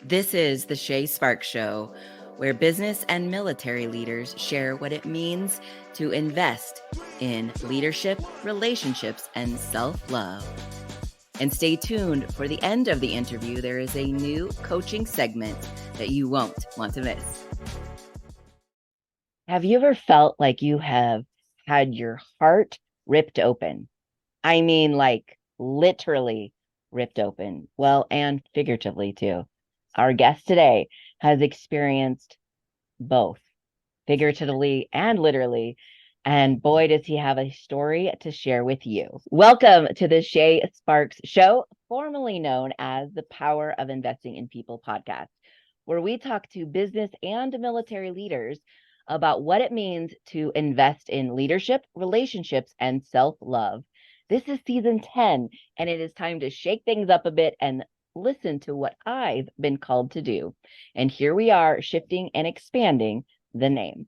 This is the Shā Sparks Show, where business and military leaders share what it means to invest in leadership, relationships, and self-love. And stay tuned for the end of the interview. There is a new coaching segment that you won't want to miss. Have you ever felt like you have had your heart ripped open? I mean, like literally ripped open. Well, and figuratively too. Our guest today has experienced both, figuratively and literally. And boy, does he have a story to share with you. Welcome to the Shā Sparks Show, formerly known as the Power of Investing in People podcast, where we talk to business and military leaders about what it means to invest in leadership, relationships, and self-love. This is season 10, and it is time to shake things up a bit and listen to what I've been called to do. And here we are, shifting and expanding the name.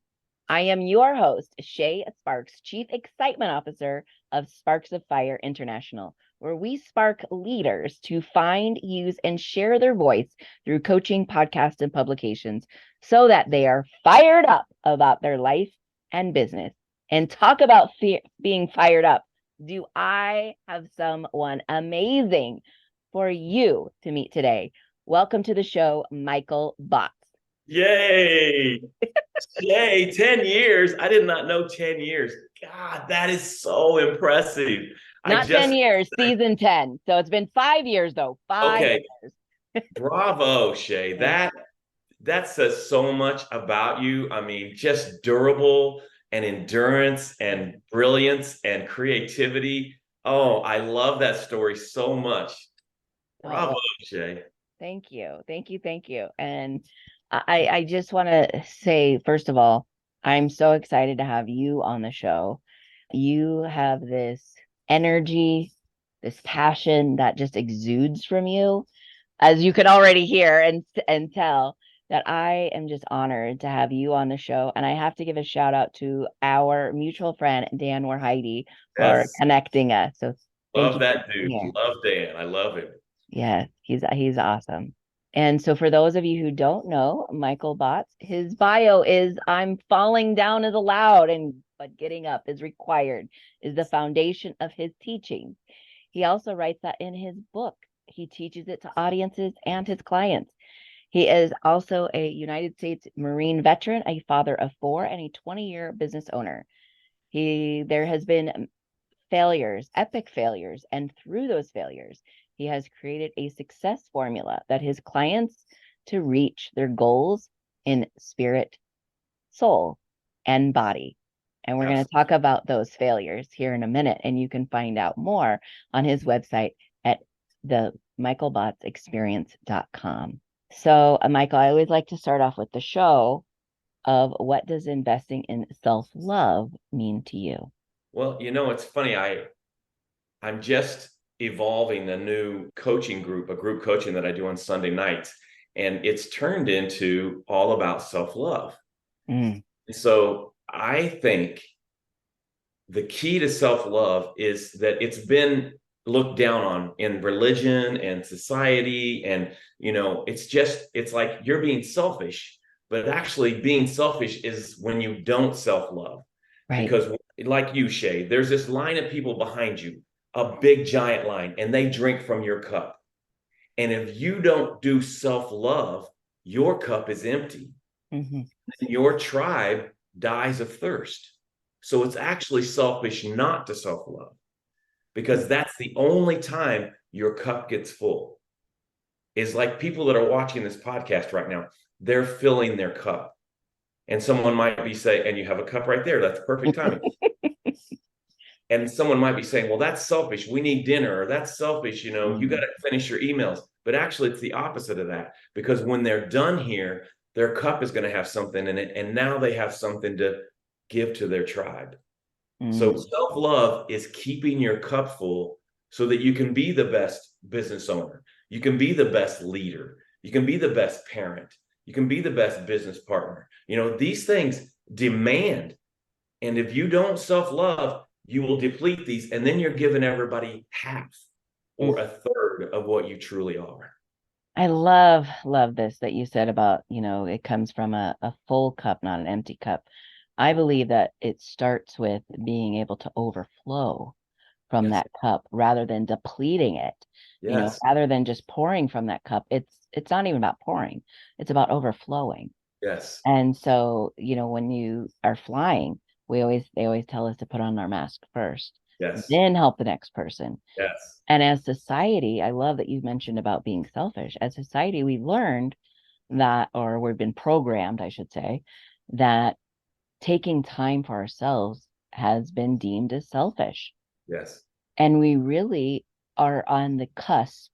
I am your host, Shā Sparks, Chief Excitement Officer of Sparks of Fire International, where we spark leaders to find, use, and share their voice through coaching, podcasts, and publications so that they are fired up about their life and business. And talk about being fired up. Do I have someone amazing for you to meet today? Welcome to the show, Michael Botts. Yay! Yay, 10 years. I did not know 10 years. God, that is so impressive. Not 10 years, season 10. So it's been 5 years though. 5 years. Bravo, Shā. That says so much about you. I mean, just durable and endurance and brilliance and creativity. Oh, I love that story so much. Bravo, Shā. Thank you. Thank you. Thank you. And I just want to say, first of all, I'm so excited to have you on the show. You have this energy, this passion that just exudes from you, as you can already hear and tell, that I am just honored to have you on the show. And I have to give a shout out to our mutual friend, Dan Warheide, for connecting us. So love that dude. Love Dan. I love him. Yeah, he's awesome. And so for those of you who don't know Michael Botts, his bio is I'm falling down is allowed but getting up is required is the foundation of his teaching. He also writes that in his book. He teaches it to audiences and his clients. He is also a United States Marine veteran, a father of 4, and a 20-year business owner. There has been failures, epic failures, and through those failures, he has created a success formula that his clients to reach their goals in spirit, soul, and body. And we're going to talk about those failures here in a minute. And you can find out more on his website at themichaelbottsexperience.com. So, Michael, I always like to start off with the show of what does investing in self-love mean to you? Well, it's funny. I'm just evolving a new coaching group, a group coaching that I do on Sunday nights. And it's turned into all about self-love. So I think the key to self-love is that it's been looked down on in religion and society. And, it's like you're being selfish, but actually being selfish is when you don't self-love. Right. Because like you, Shā, there's this line of people behind you, a big giant line, and they drink from your cup. And if you don't do self-love, your cup is empty. And your tribe dies of thirst. So it's actually selfish not to self-love, because that's the only time your cup gets full. Is like people that are watching this podcast right now, they're filling their cup. And someone might be saying, and you have a cup right there, that's perfect timing. And someone might be saying, well, that's selfish. We need dinner. Or that's selfish. You got to finish your emails. But actually, it's the opposite of that. Because when they're done here, their cup is going to have something in it. And now they have something to give to their tribe. So self-love is keeping your cup full so that you can be the best business owner. You can be the best leader. You can be the best parent. You can be the best business partner. These things demand. And if you don't self-love, you will deplete these, and then you're giving everybody half or a third of what you truly are. I love this that you said about, it comes from a full cup, not an empty cup. I believe that it starts with being able to overflow from Yes. that cup rather than depleting it, Yes. rather than just pouring from that cup. It's not even about pouring, it's about overflowing. Yes. And so, when you are flying, they always tell us to put on our mask first, Yes. then help the next person. Yes. And as society, I love that you mentioned about being selfish. As society, we've learned that, or we've been programmed, I should say, that taking time for ourselves has been deemed as selfish. Yes. And we really are on the cusp,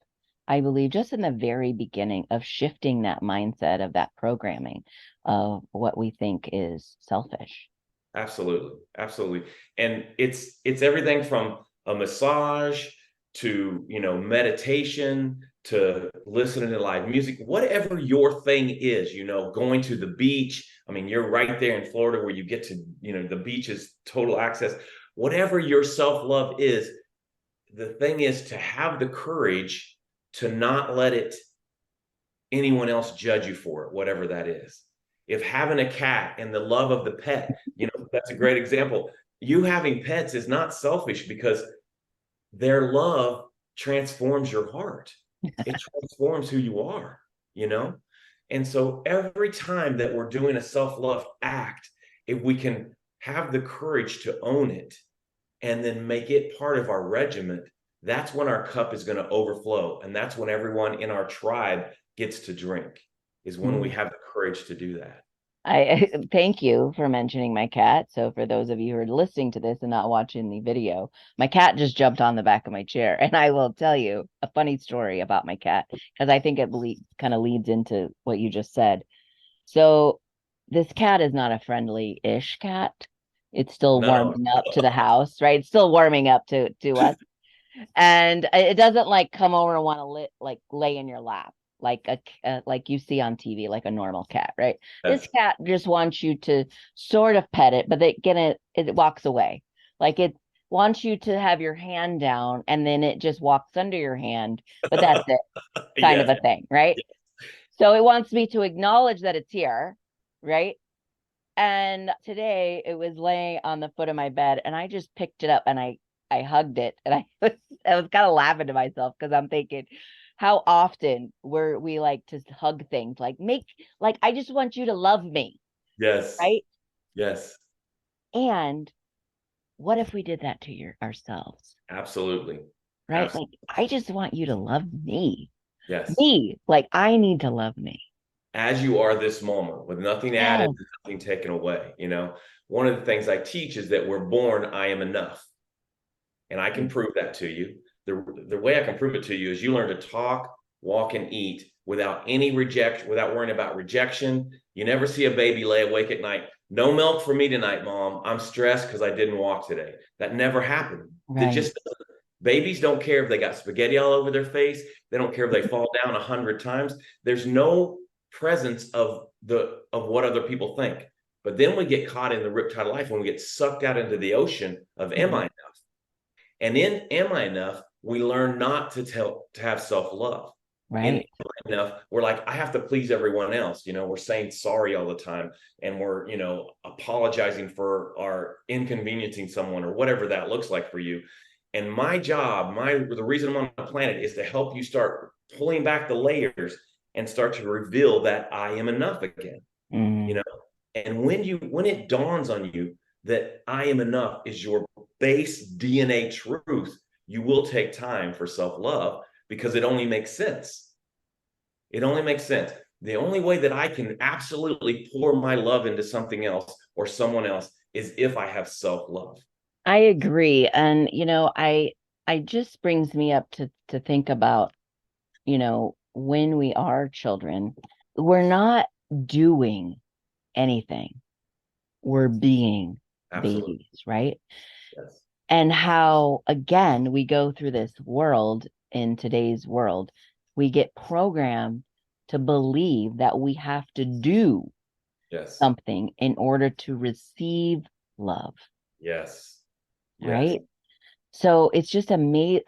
I believe, just in the very beginning of shifting that mindset of that programming of what we think is selfish. Absolutely. Absolutely. And it's everything from a massage to, meditation to listening to live music, whatever your thing is, going to the beach. I mean, you're right there in Florida where you get to, the beach is total access. Whatever your self-love is, the thing is to have the courage to not let it anyone else judge you for it, whatever that is. If having a cat and the love of the pet, that's a great example. You having pets is not selfish because their love transforms your heart. It transforms who you are, you know? And so every time that we're doing a self-love act, if we can have the courage to own it and then make it part of our regiment, that's when our cup is going to overflow. And that's when everyone in our tribe gets to drink, is when we Mm. have the courage to do that. I thank you for mentioning my cat. So for those of you who are listening to this and not watching the video, my cat just jumped on the back of my chair, and I will tell you a funny story about my cat because I think it kind of leads into what you just said. So this cat is not a friendly-ish cat. It's still No. warming up to the house, right? It's still warming up to us. And it doesn't like come over and want to like lay in your lap like like you see on TV, like a normal cat, right? This Yes. cat just wants you to sort of pet it, but it walks away. Like it wants you to have your hand down and then it just walks under your hand, but that's it, kind of Yes. a thing, right? So it wants me to acknowledge that it's here, right? And today it was laying on the foot of my bed and I just picked it up and I hugged it and I was kind of laughing to myself because I'm thinking how often we like to hug things like I just want you to love me, Yes. right? Yes. And what if we did that to ourselves, Absolutely. right? Absolutely. Like I just want you to love me. Yes. Me, like I need to love me. As you are this moment with nothing added, Yes. nothing taken away. One of the things I teach is that we're born, I am enough. And I can prove that to you. The way I can prove it to you is you learn to talk, walk, and eat without any rejection, without worrying about rejection. You never see a baby lay awake at night. No milk for me tonight, mom. I'm stressed because I didn't walk today. That never happened. That Right. just babies don't care if they got spaghetti all over their face. They don't care if they fall down 100 times. There's no presence of what other people think. But then we get caught in the riptide of life when we get sucked out into the ocean of am I Mhm. enough? And in Am I Enough, we learn not to have self-love. In Am Right. I Enough, we're like, I have to please everyone else. We're saying sorry all the time and we're, apologizing for our inconveniencing someone or whatever that looks like for you. And my job, the reason I'm on the planet is to help you start pulling back the layers and start to reveal that I am enough again. You Mm. know, and when it dawns on you that I am enough is your base DNA truth, you will take time for self-love because it only makes sense. It only makes sense. The only way that I can absolutely pour my love into something else or someone else is if I have self-love. I agree. And I just brings me up to think about, when we are children, we're not doing anything. We're being Absolutely. babies, right? Yes. And how again we go through this world in today's world, we get programmed to believe that we have to do Yes. something in order to receive love, Yes. Yes. right? So it's just amazing.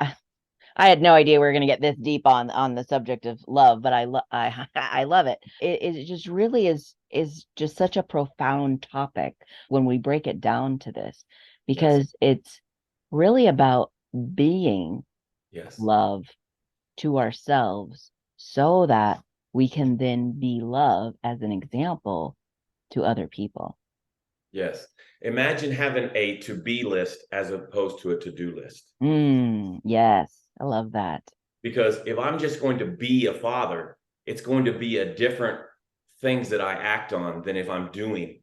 I had no idea we were going to get this deep on the subject of love, but I love it. It just really is just such a profound topic when we break it down to this, Yes. because it's really about being Yes. love to ourselves so that we can then be love as an example to other people. Yes. Imagine having a to be list as opposed to a to do list. Yes, I love that. Because if I'm just going to be a father, it's going to be a different things that I act on than if I'm doing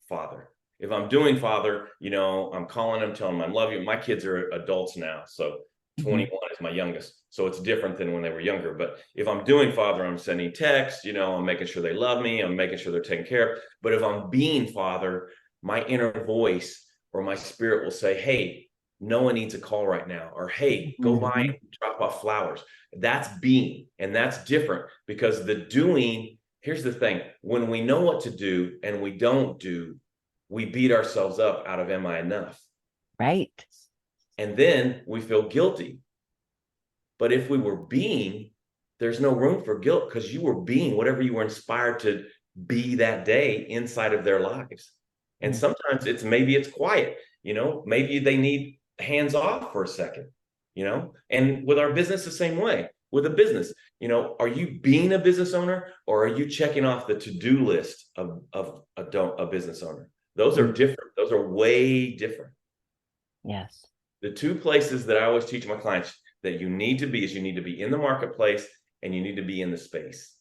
father. If I'm doing father, I'm calling them, telling them I love you. My kids are adults now, so Mhm. 21 is my youngest. So it's different than when they were younger. But if I'm doing father, I'm sending texts, I'm making sure they love me, I'm making sure they're taken care of. But if I'm being father, my inner voice or my spirit will say, hey, no one needs a call right now, or hey, go by Mhm. and drop off flowers. That's being, and that's different because the doing, here's the thing, when we know what to do and we don't do, we beat ourselves up out of am I enough? Right. And then we feel guilty. But if we were being, there's no room for guilt because you were being whatever you were inspired to be that day inside of their lives. And Mm. sometimes maybe it's quiet, maybe they need hands off for a second, and with our business, the same way. With a business, are you being a business owner or are you checking off the to-do list of a business owner? Those are Mm. different. Those are way different. Yes. The two places that I always teach my clients that you need to be is you need to be in the marketplace and you need to be in the space.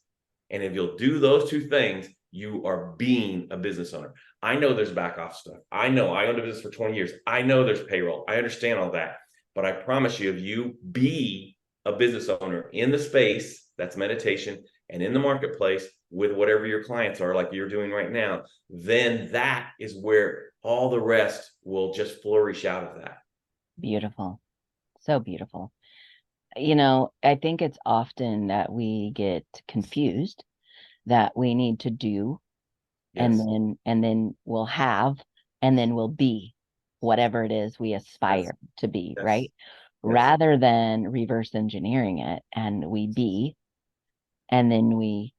And if you'll do those two things, you are being a business owner. I know there's back office stuff. I know I owned a business for 20 years. I know there's payroll. I understand all that. But I promise you, if you be a business owner in the space, that's meditation, and in the marketplace with whatever your clients are, like you're doing right now, then that is where all the rest will just flourish out of that. Beautiful. So beautiful. I think it's often that we get confused that we need to do, and Yes. then we'll have, and then we'll be whatever it is we Yes. aspire to be, Yes. right? Yes. Rather than reverse engineering it, and we be, and then we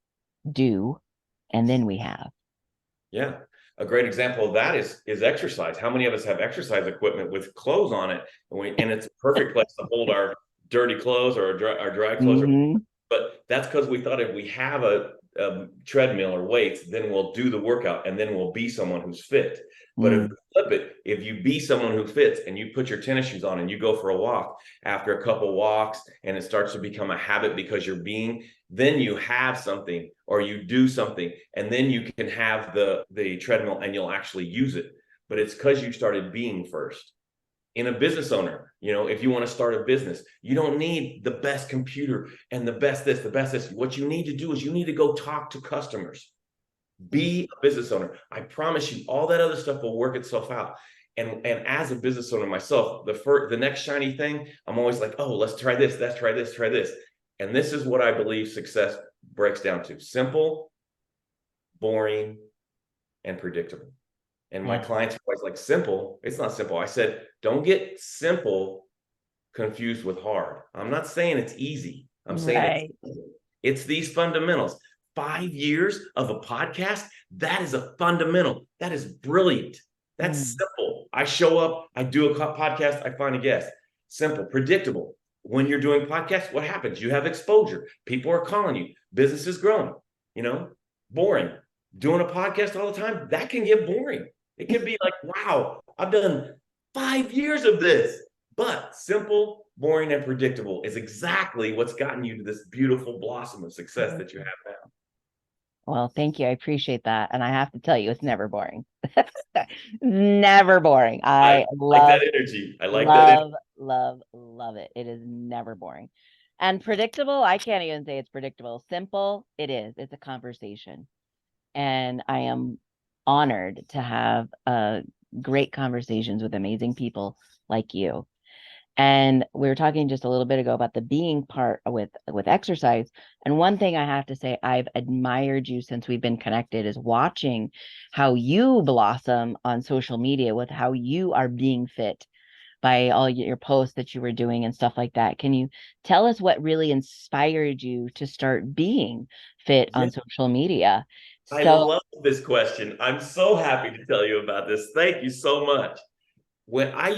do, and then we have. Yeah. A great example of that is exercise. How many of us have exercise equipment with clothes on it, and it's a perfect place to hold our dirty clothes or our dry clothes? Hmm. But that's because we thought if we have a treadmill or weights, then we'll do the workout and then we'll be someone who's fit. But if Mm. we flip it, if you be someone who fits and you put your tennis shoes on and you go for a walk, after a couple walks and it starts to become a habit because you're being, then you have something or you do something, and then you can have the treadmill and you'll actually use it. But it's because you started being first. In a business owner, if you want to start a business, you don't need the best computer and the best this, the best this. What you need to do is you need to go talk to customers. Be a business owner. I promise you, all that other stuff will work itself out. And as a business owner myself, the next shiny thing, I'm always like, oh, let's try this, let's try this, try this. And this is what I believe success breaks down to: simple, boring, and predictable. And my Yeah. clients are always like, simple. It's not simple. I said, don't get simple confused with hard. I'm not saying it's easy. I'm saying Right. it's these fundamentals. 5 years of a podcast, that is a fundamental. That is brilliant. That's Mm. simple. I show up, I do a podcast, I find a guest. Simple, predictable. When you're doing podcasts, what happens? You have exposure. People are calling you. Business is growing. You know, boring. Doing a podcast all the time, that can get boring. It can be like, wow, I've done 5 years of this. But simple, boring, and predictable is exactly what's gotten you to this beautiful blossom of success that you have now. Well, thank you. I appreciate that. And I have to tell you, it's never boring. Never boring. I I like that love, energy. I like that energy. love, love, love it. It is never boring. And predictable, I can't even say it's predictable. Simple, it is. It's a conversation. And I am honored to have great conversations with amazing people like you. And we were talking just a little bit ago about the being part with exercise. And one thing I have to say I've admired you since we've been connected is watching how you blossom on social media with how you are being fit by all your posts that you were doing and stuff like that. Can you tell us what really inspired you to start being fit Yeah, on social media? I So, love this question. I'm so happy to tell you about this. Thank you so much. When I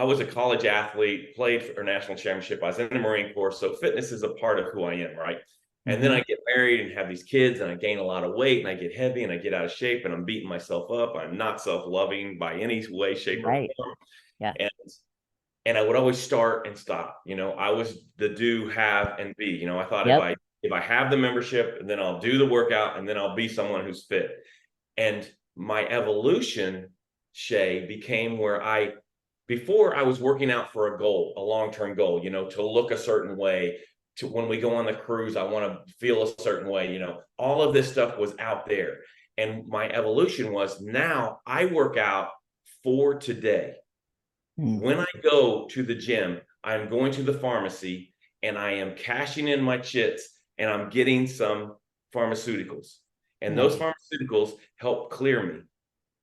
was a college athlete, played for a national championship. I was in the Marine Corps, so fitness is a part of who I am, right? And then mhm, I get married and have these kids, and I gain a lot of weight, and I get heavy, and I get out of shape, and I'm beating myself up. I'm not self-loving by any way, shape, or right. form. Yeah. And I would always start and stop. I was the do, have, and be. I thought Yep. if I have the membership, then I'll do the workout, and then I'll be someone who's fit. And my evolution, Shay, became where before I was working out for a goal, a long-term goal, to look a certain way. To when we go on the cruise, I want to feel a certain way. All of this stuff was out there. And my evolution was now I work out for today. Mm, When I go to the gym, I'm going to the pharmacy and I am cashing in my chits and I'm getting some pharmaceuticals. And those nice. pharmaceuticals help clear me.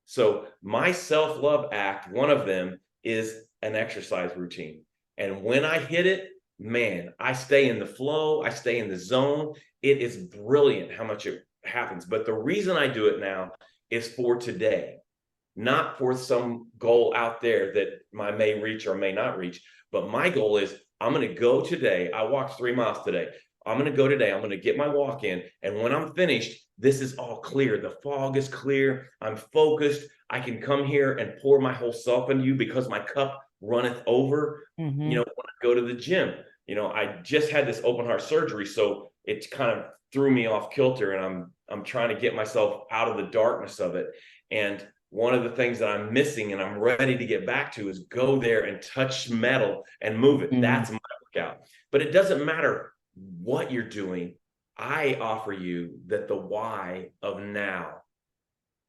So my self-love act, one of them is an exercise routine. And when I hit it, man, I stay in the flow, I stay in the zone. It is brilliant how much it happens. But the reason I do it now is for today, not for some goal out there that I may reach or may not reach. But my goal is I'm going to go today. I walked 3 miles today. I'm going to go today. I'm going to get my walk in. And when I'm finished, this is all clear. The fog is clear. I'm focused. I can come here and pour my whole self into you because my cup runneth over. Hmm. When I go to the gym, I just had this open heart surgery. So it kind of threw me off kilter and I'm trying to get myself out of the darkness of it. And one of the things that I'm missing and I'm ready to get back to is go there and touch metal and move it. Mm, That's my workout. But it doesn't matter what you're doing. I offer you that the why of now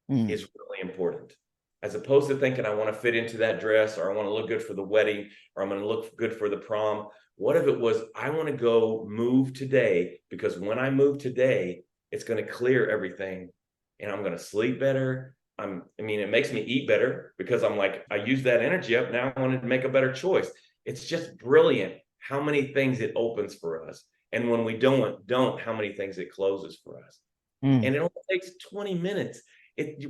mm, is really important. As opposed to thinking I want to fit into that dress or I want to look good for the wedding or I'm going to look good for the prom. What if it was I want to go move today because when I move today, it's going to clear everything and I'm going to sleep better. It makes me eat better because I'm like, I use that energy up. Now I want to make a better choice. It's just brilliant how many things it opens for us. And when we don't, how many things it closes for us. mm. And it only takes 20 minutes.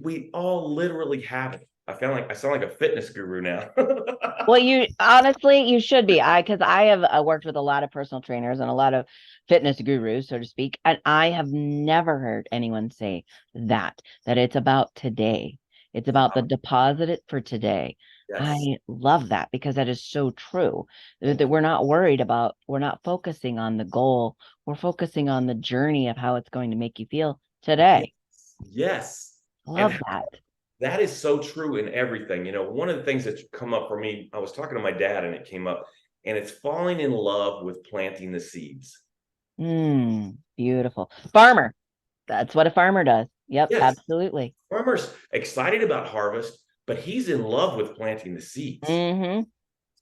We all literally have it. I sound like a fitness guru now. Well, you honestly, you should be. Because I have worked with a lot of personal trainers and a lot of fitness gurus, so to speak, and I have never heard anyone say that it's about today. It's about the deposit it for today. Yes. I love that because that is so true. That we're not worried about, we're not focusing on the goal. We're focusing on the journey of how it's going to make you feel Yes. today. Yes. I And love that. that is so true in everything. One of the things that's come up for me, I was talking to my dad and it came up, and it's falling in love with planting the seeds. Beautiful. Farmer. That's what a farmer does. Yep, Yes. absolutely. Farmer's excited about harvest, but he's in love with planting the seeds. Hmm.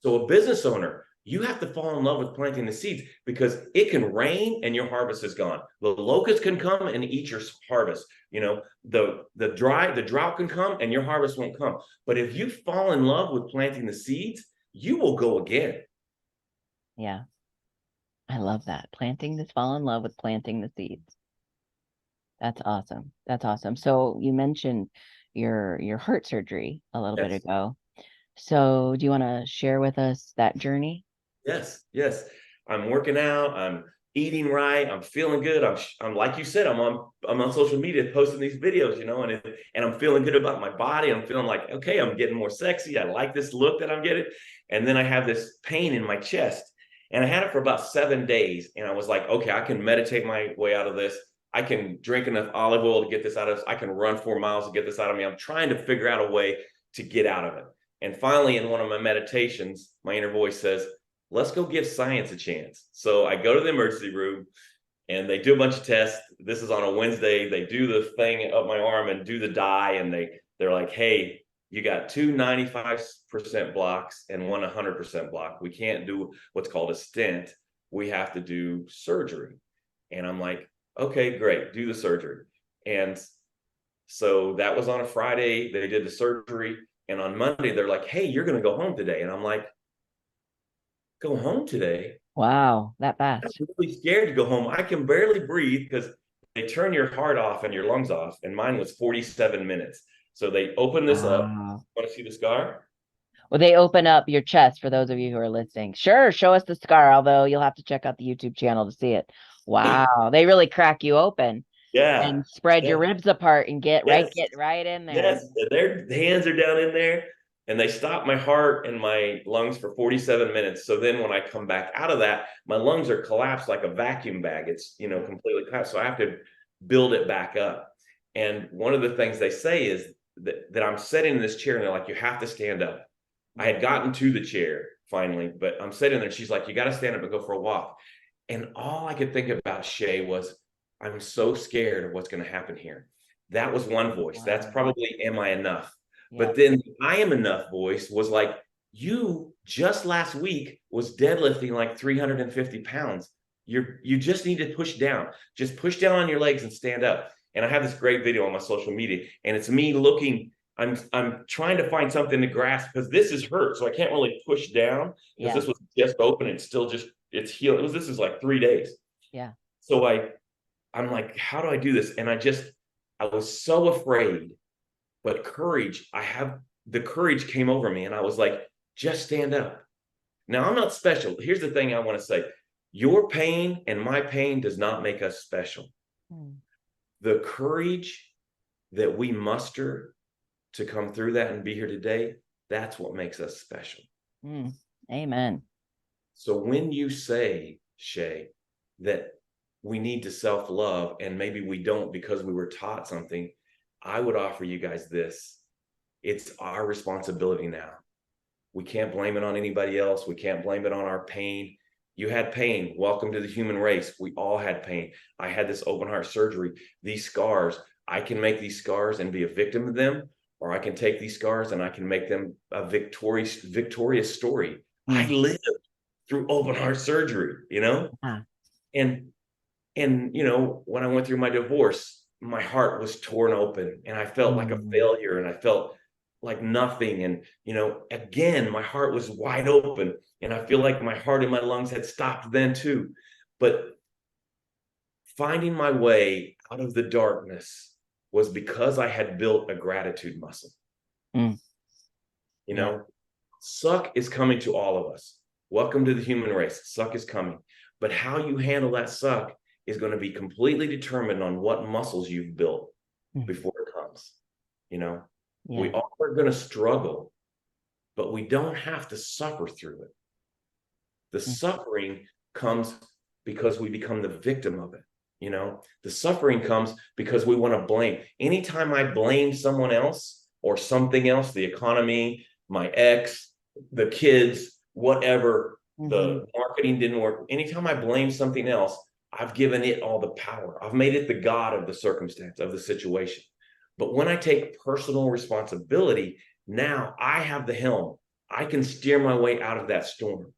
So a business owner, you have to fall in love with planting the seeds because it can rain and your harvest is gone. The locusts can come and eat your harvest. The drought can come and your harvest won't come. But if you fall in love with planting the seeds, you will go again. Yeah, I love that. Planting this, fall in love with planting the seeds. That's awesome. That's awesome. So you mentioned your heart surgery a little bit Yes. ago. So do you want to share with us that journey? Yes, yes. I'm working out. I'm eating right. I'm feeling good. I'm like you said. I'm on social media posting these videos, and I'm feeling good about my body. I'm feeling like okay, I'm getting more sexy. I like this look that I'm getting. And then I have this pain in my chest, and I had it for about 7 days. And I was like, okay, I can meditate my way out of this. I can drink enough olive oil to get this out of this. I can run 4 miles to get this out of me. I'm trying to figure out a way to get out of it. And finally, in one of my meditations, my inner voice says, let's go give science a chance. So I go to the emergency room and they do a bunch of tests. This is on a Wednesday. They do the thing up my arm and do the dye. And they're like, hey, you got two 95% blocks and one 100% block. We can't do what's called a stent. We have to do surgery. And I'm like, okay, great, do the surgery. And so that was on a Friday. They did the surgery. And on Monday, they're like, hey, you're going to go home today. And I'm like, go home today? Wow, that I'm fast. really scared to go home. I can barely breathe because they turn your heart off and your lungs off. And mine was 47 minutes. So they open this up. Wow. Want to see the scar? Well, they open up your chest for those of you who are listening. Sure, show us the scar, although you'll have to check out the YouTube channel to see it. Wow, they really crack you open Yeah. and spread your Yeah. ribs apart and Yes. get right in there. Yes. Their hands are down in there and they stop my heart and my lungs for 47 minutes. So then when I come back out of that, my lungs are collapsed like a vacuum bag. It's, completely collapsed. So I have to build it back up. And one of the things they say is that I'm sitting in this chair and they're like, you have to stand up. I had gotten to the chair finally, but I'm sitting there. She's like, you got to stand up and go for a walk. And all I could think about, Shay, was I'm so scared of what's going to happen here. That was one voice. That's Wow. probably, am I enough? Yeah. But then the I am enough voice was like, you just last week was deadlifting like 350 pounds. You just need to push down. Just push down on your legs and stand up. And I have this great video on my social media, and it's me looking. I'm trying to find something to grasp because this is hurt, so I can't really push down because Yeah. this was just open. And it's still just it's healed. This is like 3 days. Yeah. So I'm like, how do I do this? And I was so afraid, but the courage came over me, and I was like, just stand up. Now I'm not special. Here's the thing I want to say: your pain and my pain does not make us special. Hmm. The courage that we muster to come through that and be here today, that's what makes us special. Amen. So when you say, Shay, that we need to self-love and maybe we don't because we were taught something, I would offer you guys this. It's our responsibility now. We can't blame it on anybody else. We can't blame it on our pain. You had pain. Welcome to the human race. We all had pain. I had this open heart surgery. These scars, I can make these scars and be a victim of them, or I can take these scars and I can make them a victorious story. I lived through open heart surgery, Ah. and when I went through my divorce, my heart was torn open and I felt like a failure and I felt like nothing. And, again, my heart was wide open and I feel like my heart and my lungs had stopped then too. But finding my way out of the darkness was because I had built a gratitude muscle. Mm. Suck is coming to all of us. Welcome to the human race. Suck is coming. But how you handle that suck is going to be completely determined on what muscles you've built before it comes. We all are going to struggle, but we don't have to suffer through it. The suffering comes because we become the victim of it. The suffering comes because we want to blame. Anytime I blame someone else or something else, the economy, my ex, the kids, whatever, the marketing didn't work. Anytime I blame something else, I've given it all the power. I've made it the God of the circumstance, of the situation. But when I take personal responsibility, now I have the helm. I can steer my way out of that storm.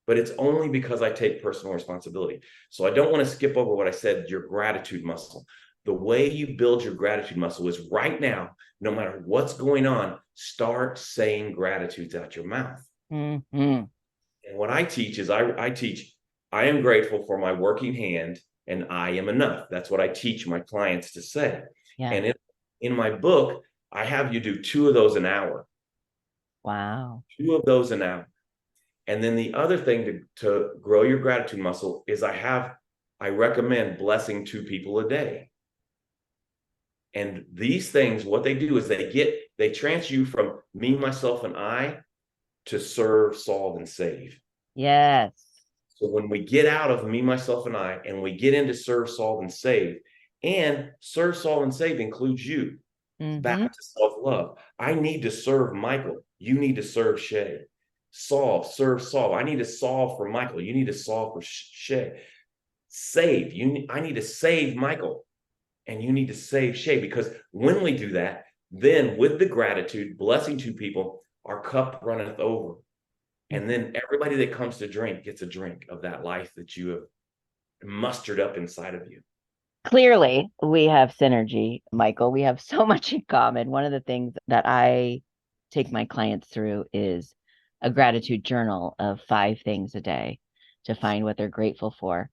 But it's only because I take personal responsibility. So I don't want to skip over what I said, your gratitude muscle. The way you build your gratitude muscle is right now, no matter what's going on, start saying gratitudes out your mouth. And what I teach is I teach, I am grateful for my working hand and I am enough. That's what I teach my clients to say. Yeah. And in my book, I have you do 2 of those an hour. Wow. 2 of those an hour. And then the other thing to grow your gratitude muscle is I recommend blessing 2 people a day. And these things, what they do is they transfer you from me, myself, and I to serve, solve, and save. Yes. So when we get out of me, myself, and I, and we get into serve, solve, and serve, solve, and save includes you. Back to self-love. I need to serve Michael. You need to serve Shay. Serve, solve. I need to solve for Michael. You need to solve for Shay. Save. I need to save Michael. And you need to save Shay. Because when we do that, then with the gratitude, blessing 2 people, our cup runneth over. And then everybody that comes to drink gets a drink of that life that you have mustered up inside of you. Clearly, we have synergy, Michael. We have so much in common. One of the things that I take my clients through is a gratitude journal of 5 things a day to find what they're grateful for,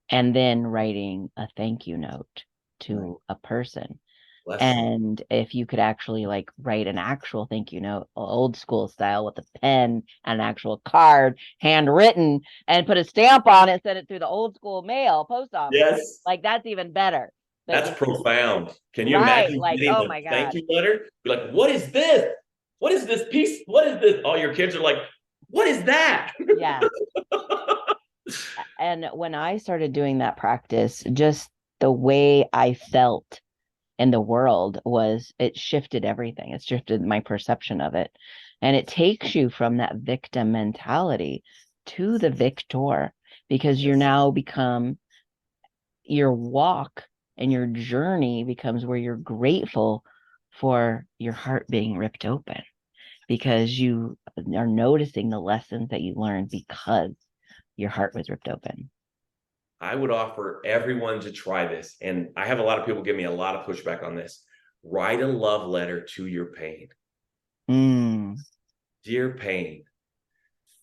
and then writing a thank you note Right. to a person. Bless. And if you could actually like write an actual thank you note, old school style with a pen and an actual card, handwritten, and put a stamp on it, send it through the old school mail, post office, Yes. like that's even better. But That's you, profound. Can you right, imagine like, getting oh a my thank God. you letter? Be like, what is this? What is this piece? What is this? All your kids are like, what is that? Yeah. And when I started doing that practice, just the way I felt in the world was, it shifted everything. It shifted my perception of it. And it takes you from that victim mentality to the victor, because you're Yes. now become, your walk and your journey becomes where you're grateful for your heart being ripped open, because you are noticing the lessons that you learned because your heart was ripped open. I would offer everyone to try this. And I have a lot of people give me a lot of pushback on this. Write a love letter to your pain. Mm, Dear pain,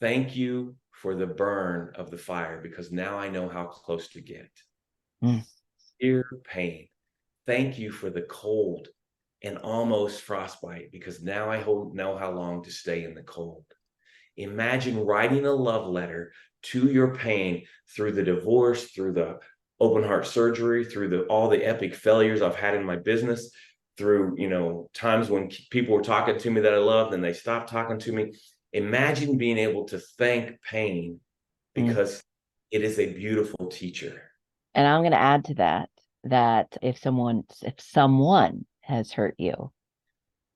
thank you for the burn of the fire because now I know how close to get. mm, Dear pain, thank you for the cold and almost frostbite because now I know how long to stay in the cold. Imagine writing a love letter to your pain through the divorce, through the open heart surgery, through all the epic failures I've had in my business, through times when people were talking to me that I loved and they stopped talking to me. Imagine being able to thank pain mm. because it is a beautiful teacher. And I'm going to add to that, that if someone has hurt you,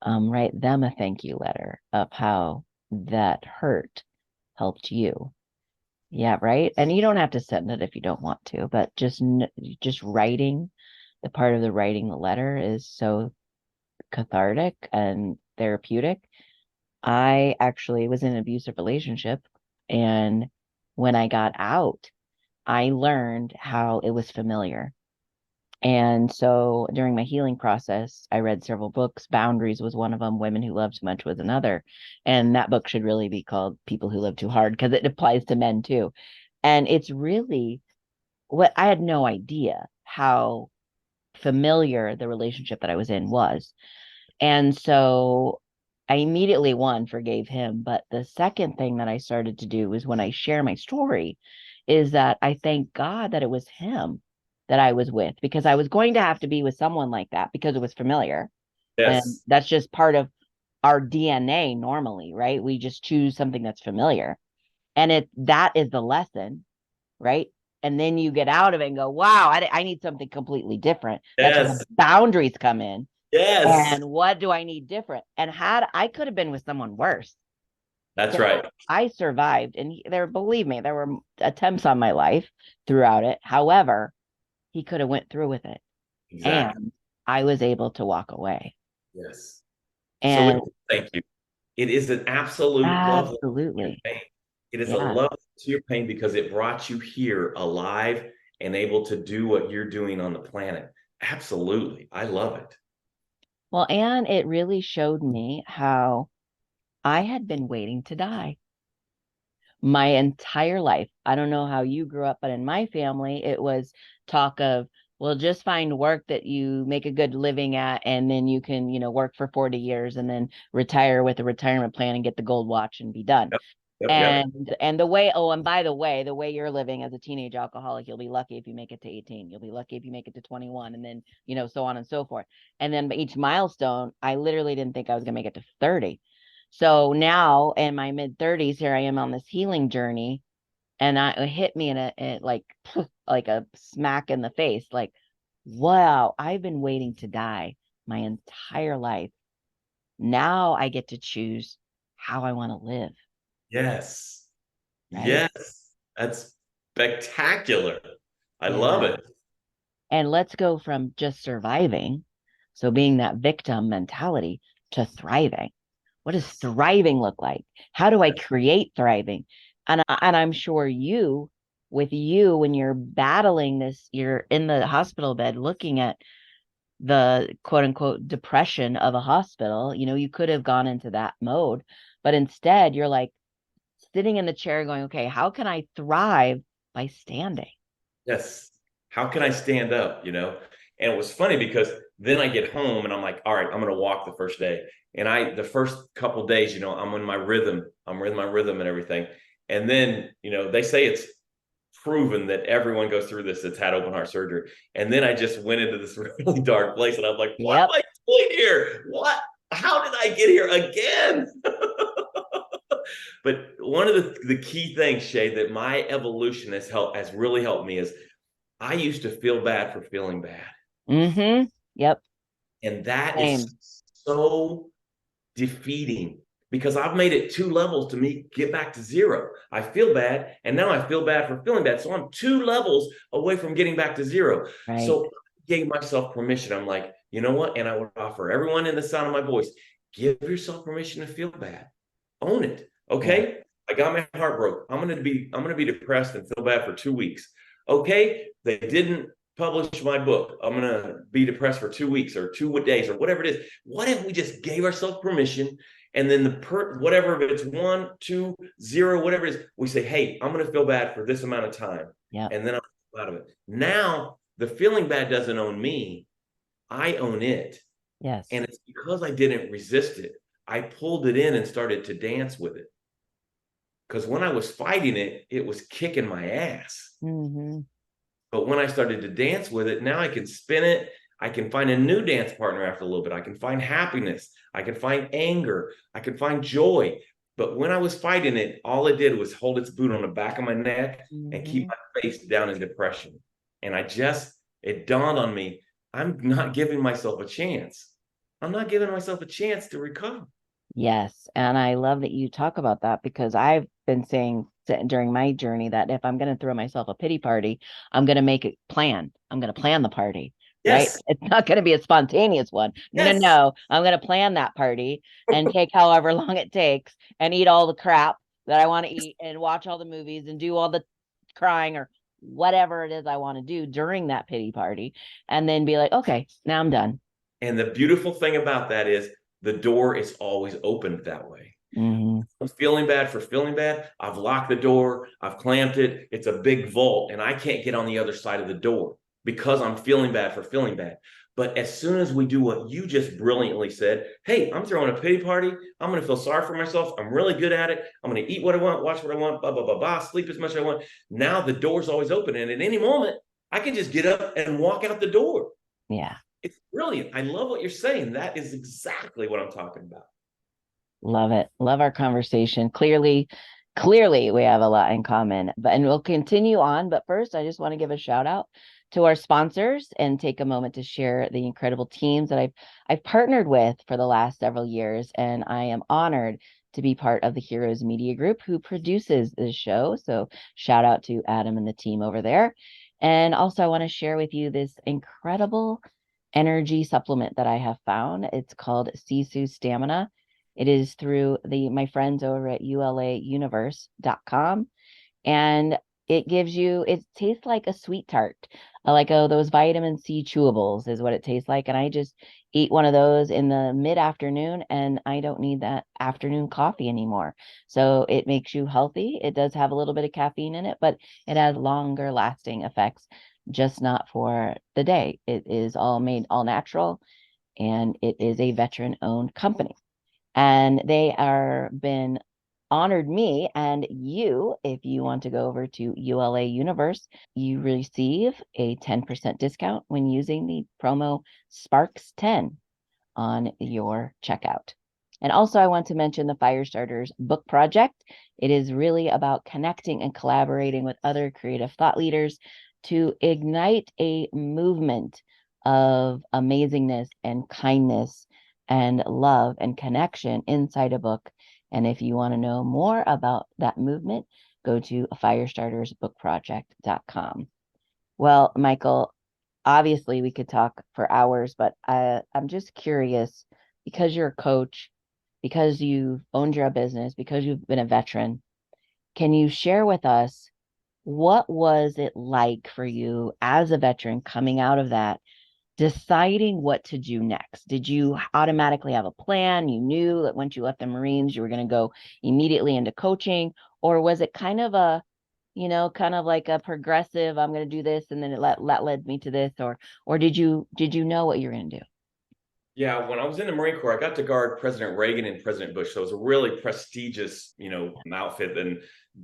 write them a thank you letter of how that hurt helped you. Yeah, right. And you don't have to send it if you don't want to, but just writing, the part of the writing the letter is so cathartic and therapeutic. I actually was in an abusive relationship, and when I got out, I learned how it was familiar. And so during my healing process, I read several books. Boundaries was one of them. Women Who Love Too Much was another. And that book should really be called People Who Love Too Hard, because it applies to men too. And it's really what I had no idea how familiar the relationship that I was in was. And so I immediately, one, forgave him. But the second thing that I started to do was, when I share my story, is that I thank God that it was him that I was with, because I was going to have to be with someone like that because it was familiar. And Yes. that's just part of our DNA normally, right? We just choose something that's familiar. And that is the lesson, right? And then you get out of it and go, wow, I need something completely different. That's where the Yes. boundaries come in. Yes. And what do I need different? And I could have been with someone worse. That's So right. I survived, and believe me, there were attempts on my life throughout it. However, he could have went through with it, Exactly. and I was able to walk away. Yes. So And thank you. It is an absolute love to your absolutely, pain. It is a yeah. love to your pain because it brought you here alive and able to do what you're doing on the planet. Absolutely. I love it. Well, and it really showed me how I had been waiting to die my entire life. I don't know how you grew up, but in my family, it was talk of, well, just find work that you make a good living at, and then you can, work for 40 years and then retire with a retirement plan and get the gold watch and be done. Yep. Yep. Yep. And the way, oh, and by the way you're living as a teenage alcoholic, you'll be lucky if you make it to 18. You'll be lucky if you make it to 21, and then, so on and so forth. And then by each milestone, I literally didn't think I was gonna make it to 30. So now in my mid 30s, here I am on this healing journey, and it hit me like like a smack in the face, like, wow, I've been waiting to die my entire life. Now I get to choose how I want to live, Yes. right? Yes. That's spectacular. I love Yeah. it. And let's go from just surviving, so being that victim mentality, to thriving. What does thriving look like? How do I create thriving? And I'm sure with you, when you're battling this, you're in the hospital bed looking at the quote unquote depression of a hospital. You know, you could have gone into that mode, but instead you're like sitting in the chair going, okay, how can I thrive by standing? Yes. How can I stand up? And it was funny because then I get home and I'm like, all right, I'm going to walk the first day. And the first couple days, I'm in my rhythm. I'm in my rhythm and everything. And then, they say it's proven that everyone goes through this that's had open heart surgery. And then I just went into this really dark place and I'm like, what am Yep. I doing here? How did I get here again? But one of the key things, Shay, that my evolution has really helped me is I used to feel bad for feeling bad. Mm-hmm. Yep. And that is Same. so defeating because I've made it two levels to me get back to zero. I feel bad, and now I feel bad for feeling bad. So I'm two levels away from getting back to zero. Right. So I gave myself permission. I'm like, you know what? And I would offer everyone in the sound of my voice, give yourself permission to feel bad. Own it. Yeah. Okay. I got my heart broke. I'm gonna be depressed and feel bad for 2 weeks. Okay. They didn't publish my book. I'm gonna be depressed for 2 weeks or 2 days or whatever it is. What if we just gave ourselves permission and then whatever, if it's 1, 2, 0, whatever it is, we say, hey, I'm gonna feel bad for this amount of time. Yep. And then I'm out of it. Now the feeling bad doesn't own me. I own it. Yes. And it's because I didn't resist it. I pulled it in and started to dance with it. Because when I was fighting it, it was kicking my ass. Mm-hmm. But when I started to dance with it, now I can spin it. I can find a new dance partner after a little bit. I can find happiness. I can find anger. I can find joy. But when I was fighting it, all it did was hold its boot on the back of my neck and keep Mm-hmm. my face down in depression. And it dawned on me, I'm not giving myself a chance. I'm not giving myself a chance to recover. Yes. And I love that you talk about that because I've been saying during my journey that if I'm going to throw myself a pity party, I'm going to make it plan. I'm going to plan the party, right? Yes, It's not going to be a spontaneous one. No, no, yes. no. I'm going to plan that party and take however long it takes and eat all the crap that I want to eat and watch all the movies and do all the crying or whatever it is I want to do during that pity party. And then be like, okay, now I'm done. And the beautiful thing about that is the door is always opened that way. Mm-hmm. I'm feeling bad for feeling bad. I've locked the door, I've clamped it. It's a big vault, and I can't get on the other side of the door because I'm feeling bad for feeling bad. But as soon as we do what you just brilliantly said, hey, I'm throwing a pity party. I'm going to feel sorry for myself. I'm really good at it. I'm going to eat what I want, watch what I want, blah, blah, blah, blah, sleep as much as I want. Now the door's always open. And at any moment, I can just get up and walk out the door. Yeah. It's brilliant. I love what you're saying. That is exactly what I'm talking about. Love it. Love our conversation. Clearly we have a lot in common. And we'll continue on. But first, I just want to give a shout out to our sponsors and take a moment to share the incredible teams that I've partnered with for the last several years. And I am honored to be part of the Heroes Media Group who produces this show. So shout out to Adam and the team over there. And also I want to share with you this incredible energy supplement that I have found. It's called Sisu Stamina. It is through my friends over at ulauniverse.com. And it tastes like a sweet tart, like those vitamin C chewables is what it tastes like. And I just eat one of those in the mid-afternoon and I don't need that afternoon coffee anymore. So it makes you healthy. It does have a little bit of caffeine in it, but it has longer lasting effects, just not for the day. It is all made all natural and it is a veteran owned company. And they are been honored me and you. If you want to go over to ULA Universe, you receive a 10% discount when using the promo Sparks10 on your checkout. And also, I want to mention the Firestarters book project. It is really about connecting and collaborating with other creative thought leaders to ignite a movement of amazingness and kindness and love and connection inside a book. And if you want to know more about that movement, go to firestartersbookproject.com. Well, Michael, obviously we could talk for hours, but I'm just curious because you're a coach, because you've owned your business, because you've been a veteran, can you share with us what was it like for you as a veteran coming out of that deciding what to do next? Did you automatically have a plan? You knew that once you left the Marines, you were going to go immediately into coaching, or was it kind of a, kind of like a progressive, I'm going to do this, and then that led me to this, or did you know what you're going to do? Yeah, when I was in the Marine Corps, I got to guard President Reagan and President Bush. So it was a really prestigious, outfit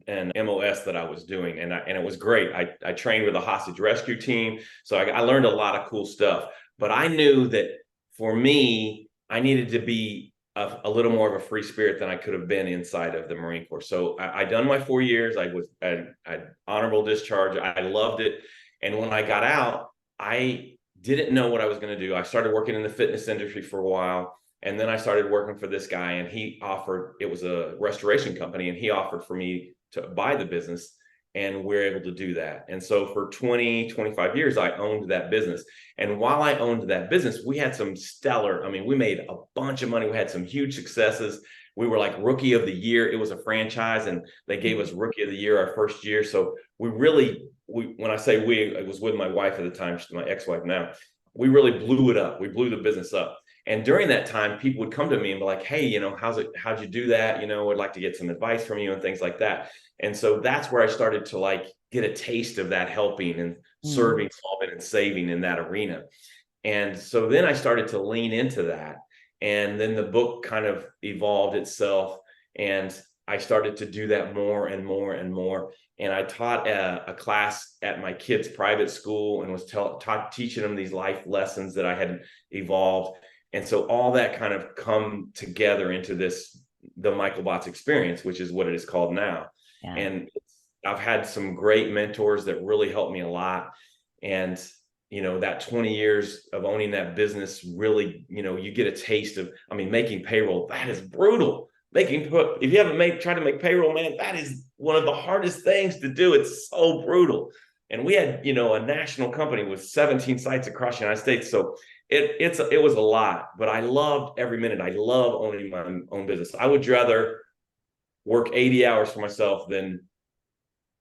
and MOS that I was doing, and it was great. I trained with a hostage rescue team, so I learned a lot of cool stuff. But I knew that for me, I needed to be a little more of a free spirit than I could have been inside of the Marine Corps. So I done my 4 years. I honorable discharge. I loved it, and when I got out, I didn't know what I was going to do. I started working in the fitness industry for a while. And then I started working for this guy, and it was a restoration company, and he offered for me to buy the business. And we're able to do that. And so for 20, 25 years, I owned that business. And while I owned that business, we had some we made a bunch of money. We had some huge successes. We were like rookie of the year. It was a franchise, and they gave us rookie of the year our first year. So when I say we, I was with my wife at the time, she's my ex-wife now. We really blew it up. We blew the business up. And during that time, people would come to me and be like, hey, how'd you do that? I'd like to get some advice from you and things like that. And so that's where I started to like get a taste of that helping and serving, solving, and saving in that arena. And so then I started to lean into that. And then the book kind of evolved itself. And I started to do that more and more and more. And I taught a class at my kids' private school and was teaching them these life lessons that I had evolved. And so all that kind of come together into the Michael Botts experience, which is what it is called now. Yeah. And I've had some great mentors that really helped me a lot. And, that 20 years of owning that business, really, you get a taste of, making payroll, that is brutal. If you haven't tried to make payroll, man, that is one of the hardest things to do. It's so brutal. And we had, a national company with 17 sites across the United States. So it was a lot, but I loved every minute. I love owning my own business. I would rather work 80 hours for myself than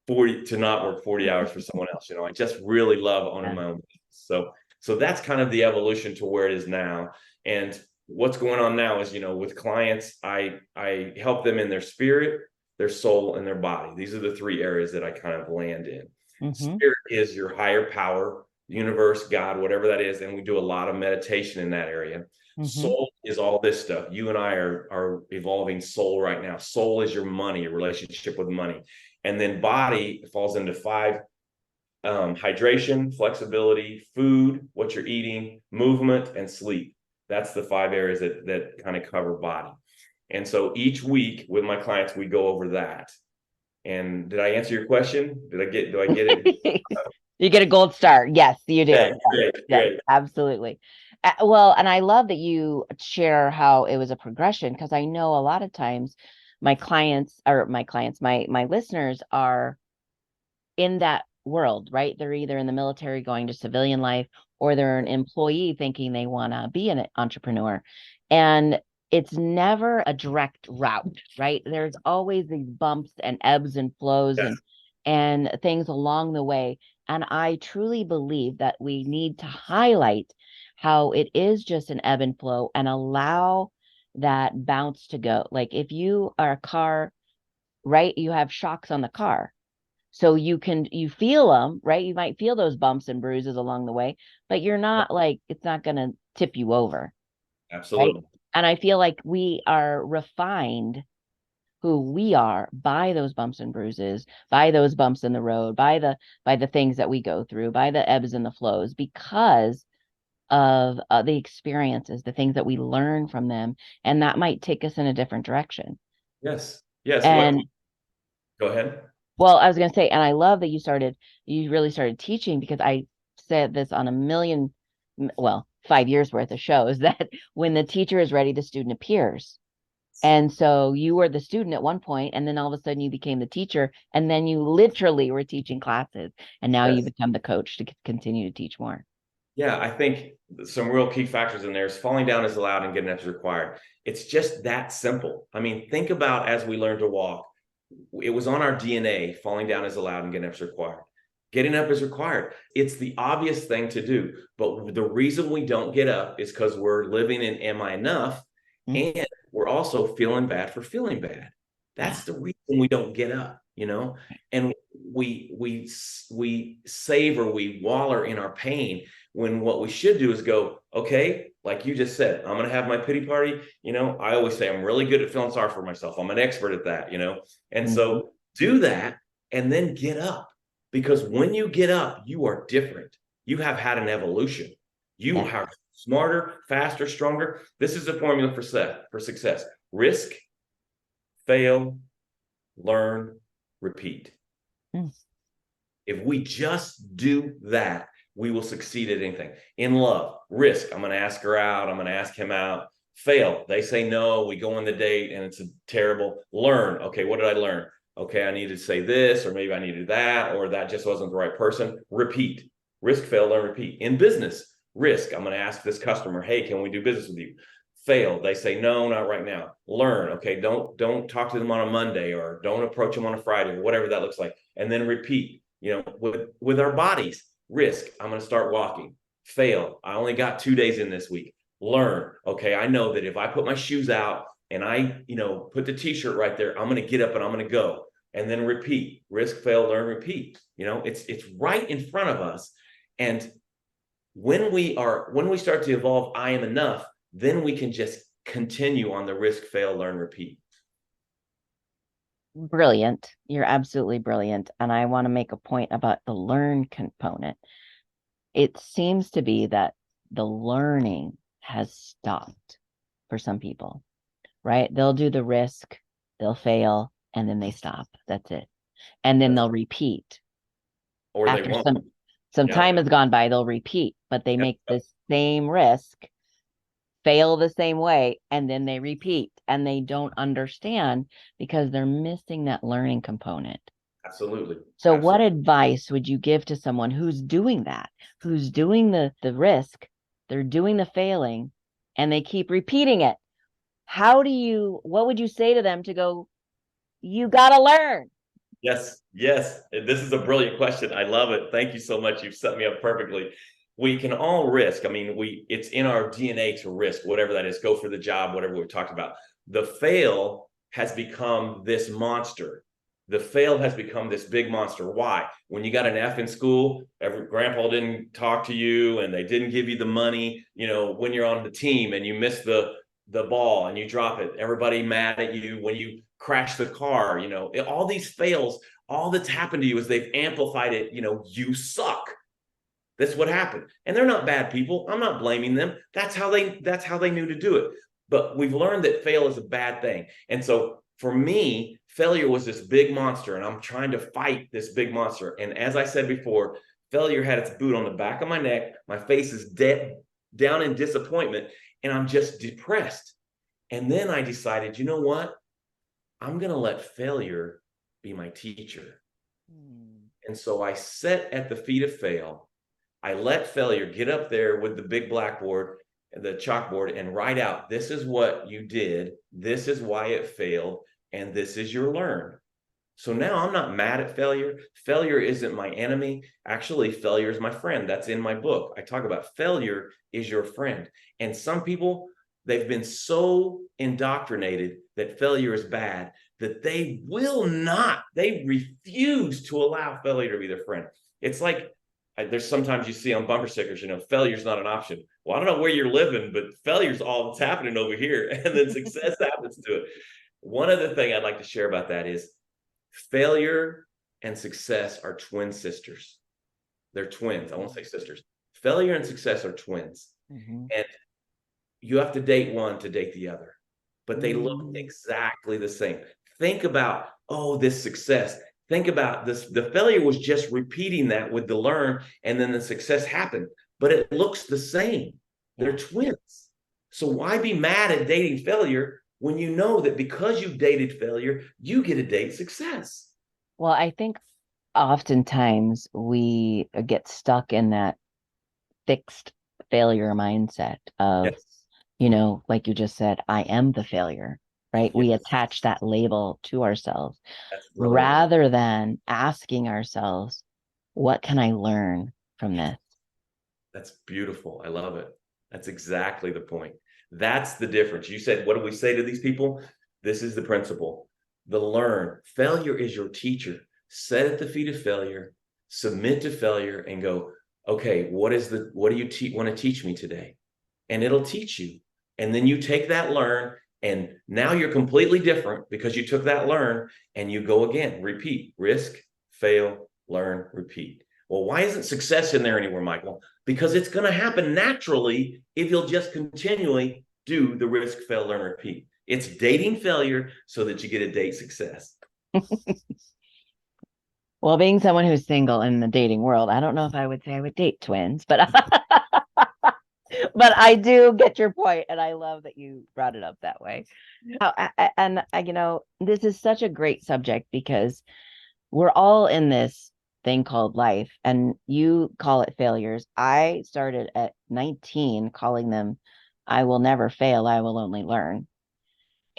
not work 40 hours for someone else. I just really love owning my own business. So that's kind of the evolution to where it is now. And what's going on now is, with clients, I help them in their spirit, their soul, and their body. These are the three areas that I kind of land in. Spirit is your higher power, universe, God, whatever that is. And we do a lot of meditation in that area. Soul is all this stuff. You and I are evolving soul right now. Soul is your money, your relationship with money. And then body falls into 5: hydration, flexibility, food, what you're eating, movement, and sleep. That's the 5 areas that kind of cover body. And so each week with my clients, we go over that. And did I answer your question? Do I get it? You get a gold star. Yes, you do. Yeah, great, yes, great. absolutely. Well, and I love that you share how it was a progression, because I know a lot of times my listeners are in that world, right? They're either in the military going to civilian life, or they're an employee thinking they want to be an entrepreneur. And it's never a direct route, right? There's always these bumps and ebbs and flows, and things along the way. And I truly believe that we need to highlight how it is just an ebb and flow, and allow that bounce to go. Like if you are a car, right, you have shocks on the car. So you feel them, right? You might feel those bumps and bruises along the way, but you're not like, it's not going to tip you over. Absolutely. Right? And I feel like we are refined who we are by those bumps and bruises, by those bumps in the road, by the things that we go through, by the ebbs and the flows, because of the experiences, the things that we learn from them. And that might take us in a different direction. Yes. Yes. And go ahead. well, I was going to say, and I love that you really started teaching, because I said this on 5 years worth of shows, that when the teacher is ready, the student appears. And so you were the student at one point, and then all of a sudden you became the teacher, and then you literally were teaching classes, and now you become the coach to continue to teach more. Yeah, I think some real key factors in there is falling down is allowed and getting up is required. It's just that simple. Think about as we learn to walk, it was on our DNA, falling down is allowed and getting up is required. Getting up is required. It's the obvious thing to do. But the reason we don't get up is because we're living in am I enough? Mm. And we're also feeling bad for feeling bad. Yeah. That's the reason we don't get up, you know? And we save or we waller in our pain when what we should do is go, okay, like you just said, I'm gonna have my pity party. I always say I'm really good at feeling sorry for myself. I'm an expert at that. And Mhm. so do that and then get up because when you get up, you are different. You have had an evolution. You Yeah. are smarter, faster, stronger. This is the formula for success. Risk, fail, learn, repeat. Mm. If we just do that, we will succeed at anything. In love, risk. I'm going to ask her out. I'm going to ask him out. Fail. They say no. We go on the date and it's a terrible. Learn. Okay, what did I learn? Okay, I need to say this, or maybe I needed that, or that just wasn't the right person. Repeat. Risk, fail, learn, repeat. In business, risk. I'm going to ask this customer, hey, can we do business with you? Fail. They say no, not right now. Learn. Okay, don't talk to them on a Monday, or don't approach them on a Friday, or whatever that looks like. And then repeat. With our bodies, risk. I'm going to start walking. Fail. I only got 2 days in this week. Learn. Okay, I know that if I put my shoes out and I, put the t-shirt right there, I'm going to get up and I'm going to go. And then repeat. Risk, fail, learn, repeat. It's right in front of us. And when we start to evolve, I am enough, then we can just continue on the risk, fail, learn, repeat. Brilliant. You're absolutely brilliant. And I want to make a point about the learn component. It seems to be that the learning has stopped for some people, right? They'll do the risk, they'll fail, and then they stop. That's it. And then That's, they'll repeat. or they After won't. some Yeah, time has gone by, they'll repeat, but they yeah, make the same risk, fail the same way, and then they repeat, and they don't understand because they're missing that learning component. absolutely. So what Absolutely. advice would you give to someone who's doing that, who's doing the risk, they're doing the failing, and they keep repeating it? What would you say to them to go, you got to learn? Yes, yes. This is a brilliant question. I love it. Thank you so much. You've set me up perfectly. We can all risk. I mean, it's in our DNA to risk, whatever that is, go for the job, whatever we talked about. The fail has become this monster. The fail has become this big monster. Why? When you got an F in school, grandpa didn't talk to you and they didn't give you the money, when you're on the team and you miss the ball and you drop it, everybody mad at you. When you crash the car, all these fails, all that's happened to you is they've amplified it. You suck. That's what happened. And they're not bad people. I'm not blaming them. That's how they knew to do it. But we've learned that fail is a bad thing. And so for me, failure was this big monster, and I'm trying to fight this big monster. And as I said before, failure had its boot on the back of my neck. My face is dead down in disappointment, and I'm just depressed. And then I decided, you know what? I'm going to let failure be my teacher. Hmm. And so I sat at the feet of fail. I let failure get up there with the big blackboard, the chalkboard, and write out, this is what you did. This is why it failed. And this is your learn. So now I'm not mad at failure. Failure isn't my enemy. Actually, failure is my friend. That's in my book. I talk about failure is your friend. And some people, they've been so indoctrinated that failure is bad that they refuse to allow failure to be their friend. It's like there's sometimes you see on bumper stickers, failure's not an option. Well, I don't know where you're living, but failure's all that's happening over here. And then success happens to it. One other thing I'd like to share about that is failure and success are twin sisters. They're twins. I won't say sisters. Failure and success are twins. Mhm. And you have to date one to date the other, but they look Mhm. exactly the same. Think about, oh, this success. Think about this. The failure was just repeating that with the learn, and then the success happened, but it looks the same. Yeah. They're twins. So why be mad at dating failure when you know that because you dated failure, you get to date success? Well, I think oftentimes we get stuck in that fixed failure mindset of, Yes. like you just said, I am the failure, right? We Yes. attach that label to ourselves That's brilliant. rather than asking ourselves, What can I learn from this? That's beautiful. I love it. That's exactly the point. That's the difference. You said, what do we say to these people? This is the principle. The learn. Failure is your teacher. Sit at the feet of failure, submit to failure, and go, okay, what do you want to teach me today? And it'll teach you. And then you take that learn, and now you're completely different because you took that learn and you go again, repeat, risk, fail, learn, repeat. Well, why isn't success in there anywhere, Michael? Because it's going to happen naturally if you'll just continually do the risk, fail, learn, repeat. It's dating failure so that you get a date success. Well, being someone who's single in the dating world, I don't know if I would say I would date twins, but but I do get your point, and I love that you brought it up that way. This is such a great subject because we're all in this thing called life, and you call it failures. I started at 19 calling them, I will never fail, I will only learn.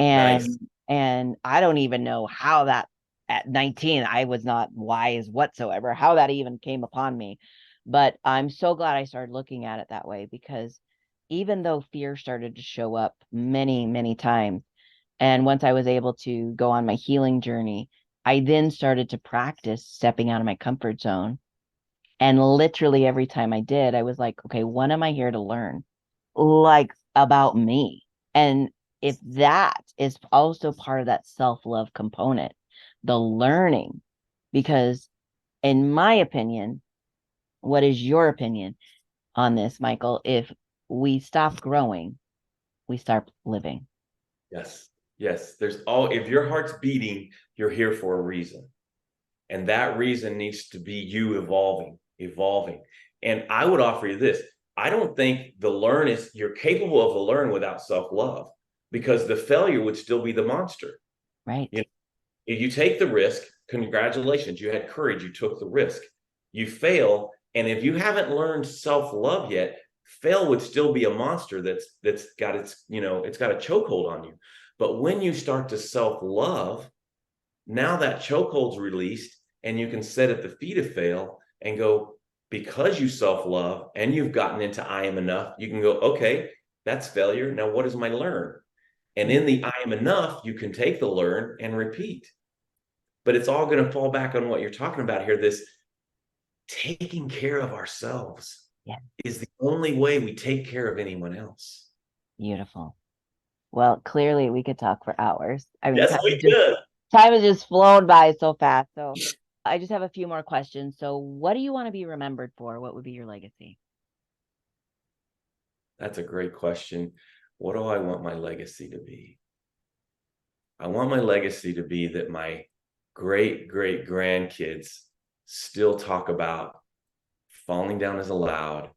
Nice. And I don't even know how that, at 19 I was not wise whatsoever, how that even came upon me. But I'm so glad I started looking at it that way, because even though fear started to show up many, many times, and once I was able to go on my healing journey, I then started to practice stepping out of my comfort zone. And literally every time I did, I was like, okay, what am I here to learn? Like, about me. And if that is also part of that self-love component, the learning, because in my opinion, what is your opinion on this, Michael? If we stop growing, we start living. Yes. Yes. If your heart's beating, you're here for a reason. And that reason needs to be you evolving. And I would offer you this. I don't think you're capable of the learn without self-love, because the failure would still be the monster. Right. You know, if you take the risk, congratulations, you had courage, you took the risk. You fail, and if you haven't learned self-love yet, fail would still be a monster that's got it's got a chokehold on you. But when you start to self-love, now that chokehold's released, and you can sit at the feet of fail and go, because you self-love and you've gotten into I am enough, you can go, okay, that's failure. Now what is my learn? And in the I am enough, you can take the learn and repeat. But it's all going to fall back on what you're talking about here. This taking care of ourselves Yeah. is the only way we take care of anyone else. Beautiful. Well, clearly we could talk for hours. I mean, Yes, we could. time has just flown by so fast. So I just have a few more questions. So what do you want to be remembered for? What would be your legacy? That's a great question. What do I want my legacy to be? I want my legacy to be that my great great grandkids still talk about falling down is allowed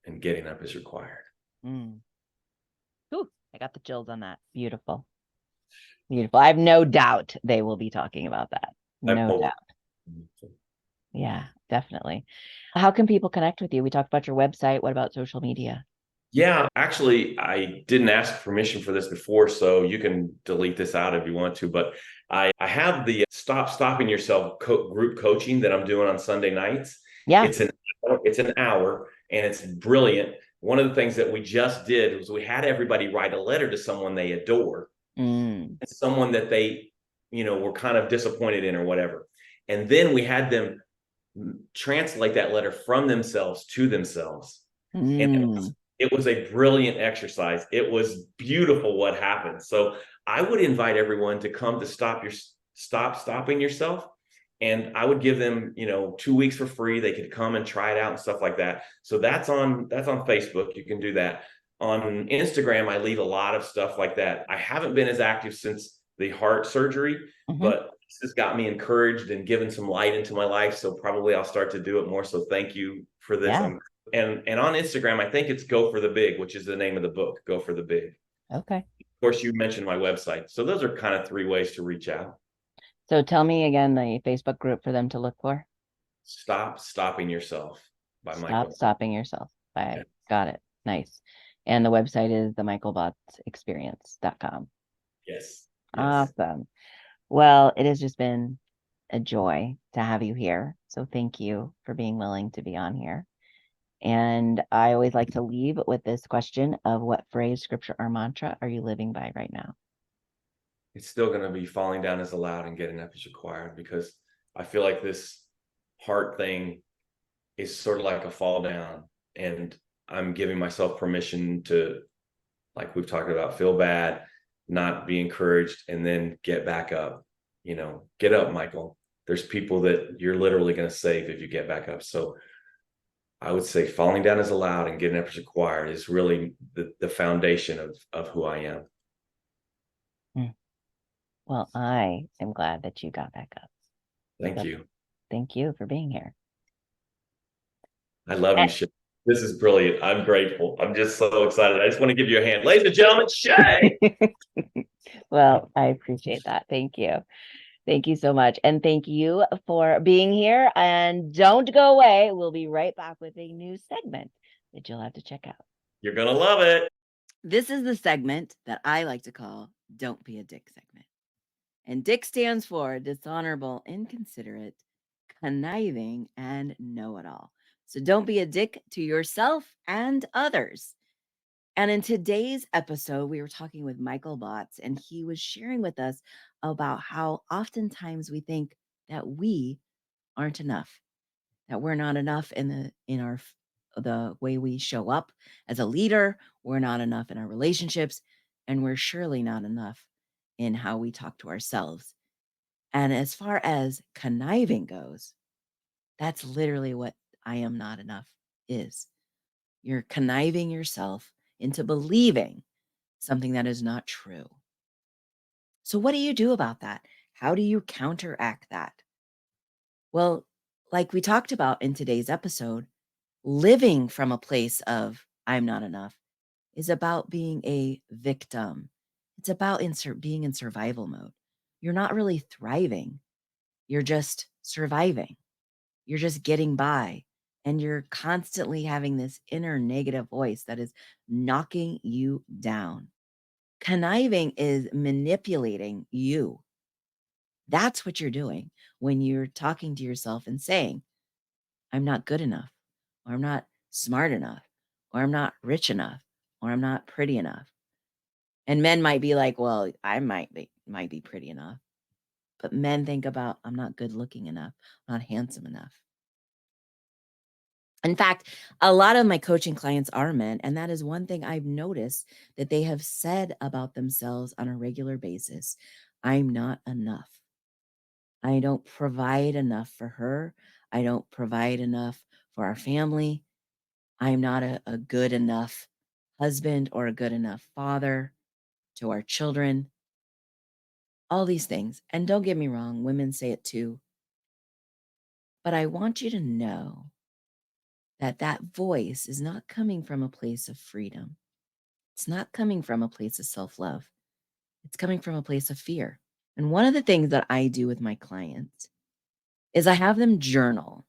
and getting up is required. Mm. Ooh, I got the chills on that. Beautiful. Beautiful. I have no doubt they will be talking about that. No doubt. Yeah, definitely. How can people connect with you? We talked about your website. What about social media? Yeah, actually, I didn't ask permission for this before, so you can delete this out if you want to. But I have the stopping yourself group coaching that I'm doing on Sunday nights. Yeah. It's an hour, and it's brilliant. One of the things that we just did was we had everybody write a letter to someone they adore, someone that they, were kind of disappointed in or whatever. And then we had them translate that letter from themselves to themselves. And it was a brilliant exercise. It was beautiful what happened. So I would invite everyone to come to stop stopping yourself. And I would give them, 2 weeks for free. They could come and try it out and stuff like that. So that's on Facebook. You can do that. On Instagram, I leave a lot of stuff like that. I haven't been as active since the heart surgery, but this has got me encouraged and given some light into my life. So probably I'll start to do it more. So thank you for this. Yeah. And on Instagram, I think it's Go for the Big, which is the name of the book, Go for the Big. Okay. Of course, you mentioned my website. So those are kind of 3 ways to reach out. So tell me again the Facebook group for them to look for. Stop Stopping Yourself by Stop Michael. Stopping Yourself. I got it. Nice. And the website is themichaelbotsexperience.com. Yes. Awesome. Well, it has just been a joy to have you here. So thank you for being willing to be on here. And I always like to leave with this question of what phrase, scripture, or mantra are you living by right now? It's still going to be falling down is allowed and getting up is required, because I feel like this heart thing is sort of like a fall down, and I'm giving myself permission to, like we've talked about, feel bad, not be encouraged, and then get back up. Get up, Michael. There's people that you're literally going to save if you get back up. So I would say falling down is allowed and getting up is required is really the foundation of who I am. Well, I am glad that you got back up. Thank So you. thank you for being here. I love you, Shā. This is brilliant. I'm grateful. I'm just so excited. I just want to give you a hand. Ladies and gentlemen, Shā. Well, I appreciate that. Thank you. Thank you so much. And thank you for being here. And don't go away. We'll be right back with a new segment that you'll have to check out. You're going to love it. This is the segment that I like to call Don't Be a Dick segment. And Dick stands for dishonorable, inconsiderate, conniving, and know-it-all. So don't be a dick to yourself and others. And in today's episode, we were talking with Michael Botts, and he was sharing with us about how oftentimes we think that we aren't enough, that we're not enough in the way we show up as a leader, we're not enough in our relationships, and we're surely not enough in how we talk to ourselves. And as far as conniving goes, that's literally what I am not enough is. You're conniving yourself into believing something that is not true. So, what do you do about that? How do you counteract that? Well, like we talked about in today's episode, living from a place of I'm not enough is about being a victim. It's about being in survival mode. You're not really thriving, you're just surviving. You're just getting by. And you're constantly having this inner negative voice that is knocking you down. Conniving is manipulating you. That's what you're doing when you're talking to yourself and saying, I'm not good enough, or I'm not smart enough, or I'm not rich enough, or I'm not pretty enough. And men might be like, well, I might be pretty enough. But men think about, I'm not good looking enough, I'm not handsome enough. In fact, a lot of my coaching clients are men, and that is one thing I've noticed that they have said about themselves on a regular basis. I'm not enough. I don't provide enough for her. I don't provide enough for our family. I'm not a good enough husband or a good enough father to our children. All these things. And don't get me wrong, women say it too. But I want you to know that that voice is not coming from a place of freedom. It's not coming from a place of self-love. It's coming from a place of fear. And one of the things that I do with my clients is I have them journal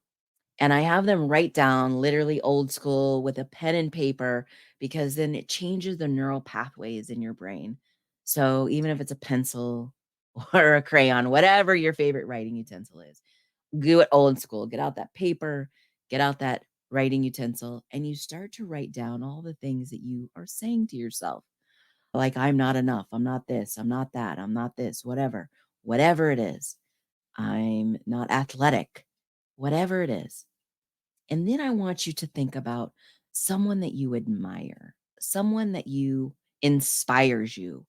and I have them write down literally old school with a pen and paper, because then it changes the neural pathways in your brain. So even if it's a pencil or a crayon, whatever your favorite writing utensil is, do it old school. Get out that paper, get out that writing utensil, and you start to write down all the things that you are saying to yourself. Like, I'm not enough. I'm not this. I'm not that. I'm not this, whatever it is. I'm not athletic, whatever it is. And then I want you to think about someone that you admire, someone that you inspires you,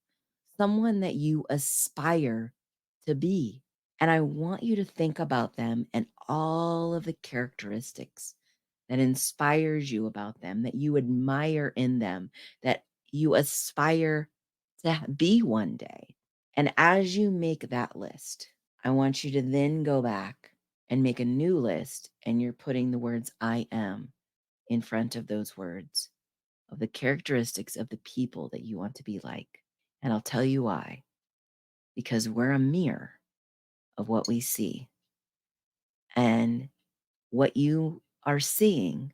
someone that you aspire to be. And I want you to think about them and all of the characteristics that inspires you about them, that you admire in them, that you aspire to be one day. And as you make that list, I want you to then go back and make a new list, and you're putting the words I am in front of those words, of the characteristics of the people that you want to be like. And I'll tell you why. Because we're a mirror of what we see. And what you are seeing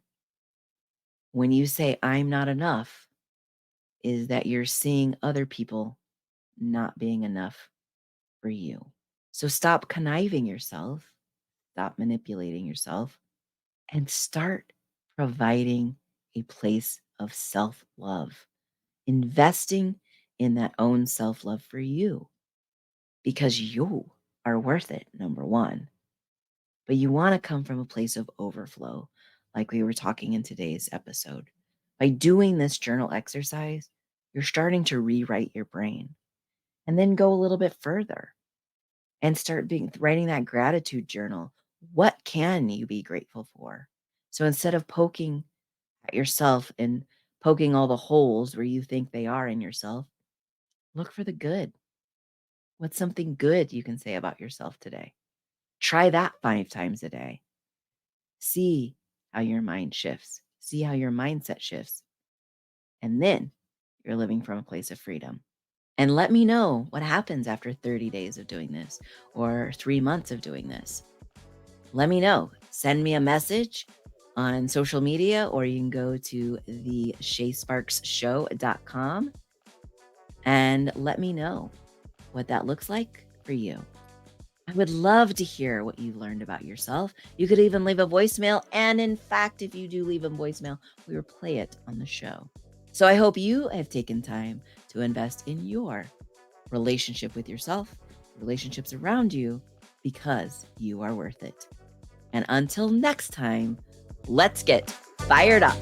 when you say, I'm not enough, is that you're seeing other people not being enough for you. So stop conniving yourself, stop manipulating yourself, and start providing a place of self-love, investing in that own self-love for you, because you are worth it, number one. But you want to come from a place of overflow, like we were talking in today's episode. By doing this journal exercise, you're starting to rewrite your brain, and then go a little bit further and start writing that gratitude journal. What can you be grateful for? So instead of poking at yourself and poking all the holes where you think they are in yourself, look for the good. What's something good you can say about yourself today? Try that 5 times a day. See how your mind shifts. See how your mindset shifts. And then you're living from a place of freedom. And let me know what happens after 30 days of doing this or 3 months of doing this. Let me know. Send me a message on social media, or you can go to the ShāSparksShow.com and let me know what that looks like for you. I would love to hear what you've learned about yourself. You could even leave a voicemail. And in fact, if you do leave a voicemail, we will play it on the show. So I hope you have taken time to invest in your relationship with yourself, relationships around you, because you are worth it. And until next time, let's get fired up.